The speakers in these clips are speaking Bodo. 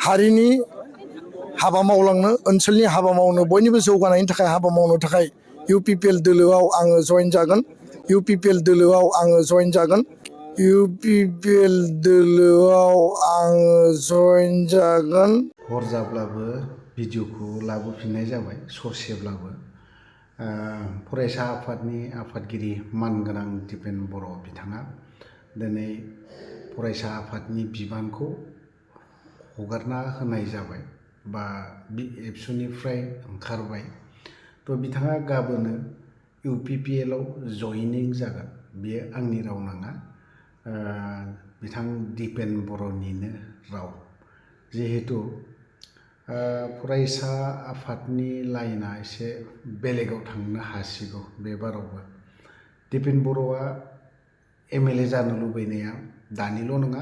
हारिनि हाबा मावलांनो ओनसोलनि हाबा मावनो बयनिबो जौगानायनि थाखाय हाबा मावनो थाखाय UPPL दोलोआव आङो जइन जागोन UPPL दोलोआव आङो जइन जागोन UPPL दोलोआव आङो जइन जागोन। हर जाब्लाबो भिडिअखौ लाबोफिननाय जाबाय ससेब्लाबो फरायसा आफादनि आफादगिरि मानगोनां दिपेन बर' बिथाङा दिनै फरायसा आफादनि बिबानखौ हगारना होनाय जाबाय बा एबसुनिफ्राय ओंखारबाय थ' बिथाङा गाबोनो UPPL आव जयनिं जागोन बेयो आंनि राव नङा बिथां दिपेन बर'निनो राव जिहेतु फरायसा आफादनि लाइना एसे बेलेगाव थांनो हासिगौ बे बारावबो दिपेन बर'आ MLA जानो लुबैनाया दानिल' नङा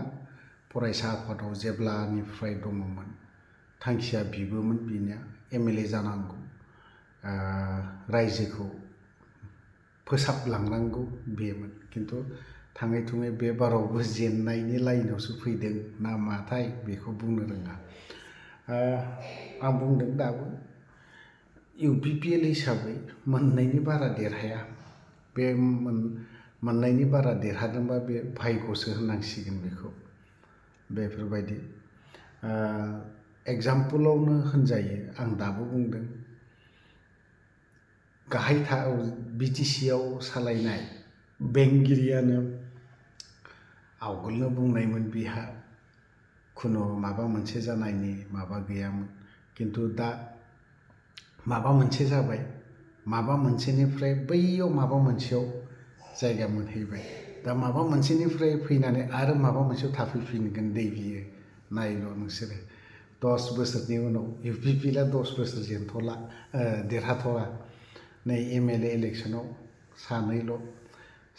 फरायसा आफादाव जेब्लानिफ्राय दङमोन थांखिया बिबोमोन बिनिया MLA जानांगौ रायजोखौ फोसाबलांनांगौ बेमोन खिन्थु थाङै थुङै बे बारावबो जेननायनि लाइनावसो फैदों ना माथाय बेखौ बुंनो रोङा आं बुंदों दाबो UPPL हिसाबै मोननायनि बारा देरहाया बे मोननायनि बारा देरहादोंबा बे भाग्यसो होननांसिगोन बेखौ बेफोरबायदि एग्जाम्पोलावनो होनजायो आं दाबो बुंदों गाहाय BTC आव सालायनाय बेंगिरियानो आवगोलनो बुंनायमोन बिहा खुनु माबा मोनसे जानायनि माबा गैयामोन खिन्थु दा माबा मोनसे जाबाय माबा मोनसेनिफ्राय बैयाव माबा मोनसेयाव जायगा मोनहैबाय दा माबा मोनसेनिफ्राय फैनानै आरो माबा मोनसेयाव थाफैफिनगोन दै बियो नायल' नोंसोरो 10 बोसोरनि उनाव UPPL आ 10 बोसोर जेनथ'ला देरहाथ'ला नै MLA इलेक्सनाव सानैल'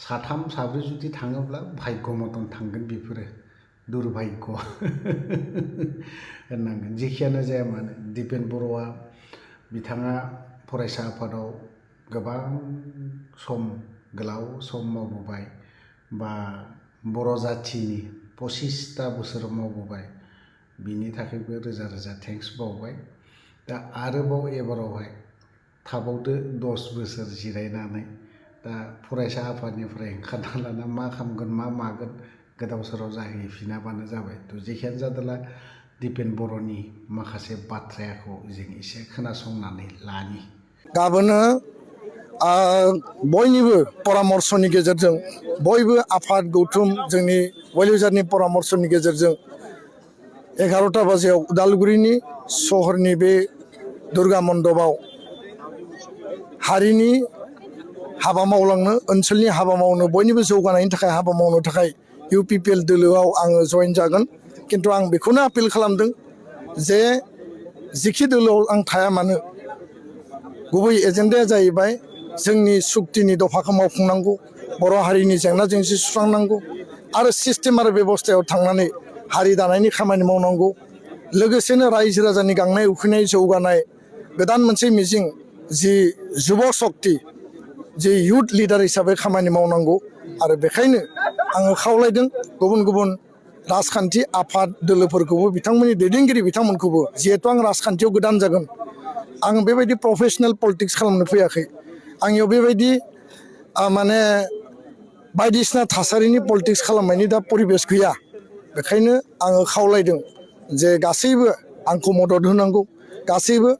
साथाम साब्रै जुदि थाङोब्ला भाग्य मतन थांगोन बेफोरो दुर्भाग्य होननांगोन जेखियानो जाया मानो दिपेन बर'आ बिथाङा फरायसा आफादाव गोबां सम गोलाव सम मावबोबाय बा बर' जाथिनि 25ता बोसोर मावबोबाय बिनि थाखायबो रोजा रोजा थेंक्स बावबाय दा आरोबाव एबारावहाय थाबावदो 10 बोसोर जिरायनानै दा फरायसा आफादनिफ्राय ओंखारना लाना मा खालामगोन मा मागोन गोदाव सोराव जाहैफिनाबानो जाबाय थ' जेखियानो जादोला दिपेन बर'नि माखासे बाथ्राखौ जों एसे खोनासंनानै लानि गाबोनो बयनिबो परामर्शनि गेजेरजों बयबो आफाद गौथुम जोंनि वेलविजारनि परामर्शनि गेजेरजों 11टा बाजियाव उदालगुरिनि सहरनि बे दुर्गा मण्डपाव हारिनि हाबा मावलांनो ओनसोलनि हाबा मावनो बयनिबो जौगानायनि थाखाय हाबा मावनो थाखाय UPPL दोलोआव आङो जइन जागोन खिन्थु आं बेखौनो आपिल खालामदों जे जिखि दोलोआव आं थाया मानो गुबै एजेन्डाया जाहैबाय जोंनि सुक्तिनि दफाखौ मावफुंनांगौ बर' हारिनि जेंना जेंसि सुस्रांनांगौ आरो सिस्टेम आरो बेबस्थायाव थांनानै हारि दानायनि खामानि मावनांगौ लोगोसेनो रायजो राजानि गांनाय उखैनाय जौगानाय गोदान मोनसे मिजिं जि जुब शक्ति जि युथ लिडार हिसाबै खामानि मावनांगौ आरो बेखायनो आङो खावलायदों गुबुन गुबुन राजखान्थि आफाद दोलोफोरखौबो बिथांमोननि दैदेनगिरि बिथांमोनखौबो जिहेतु आं राजखान्थियाव गोदान जागोन आं बेबायदि प्रफेशनेल पलिटिक्स खालामनो फैयाखै आंनियाव बेबायदि माने बायदिसिना थासारिनि पलिटिक्स खालामनायनि दा परिबेस गैया बेखायनो आङो खावलायदों जे गासैबो आंखौ मदद होनांगौ गासैबो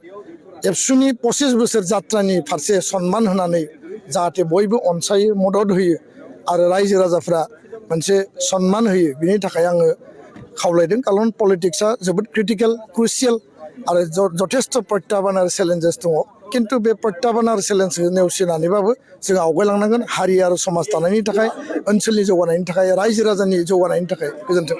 एबसुनि 25 बोसोर जात्रानि फारसे सन्मान होनानै जाहाथे बयबो अनसायो मदद होयो आरो रायजो राजाफ्रा मोनसे सन्मान होयो बिनि थाखाय आङो खावलायदों खारन पलिटिक्सआ जोबोद क्रिटिकेल क्रुसियेल आरो जथेस्थ' प्रत्याह्बान आरो चेलेन्जेस दङ खिन्थु बे प्रत्याह्बान आरो चेलेन्जखौ नेवसिनानैबाबो जों आवगायलांनांगोन हारि आरो समाज दानायनि थाखाय ओनसोलनि जौगानायनि थाखाय रायजो राजानि जौगानायनि थाखाय गोजोन्थों।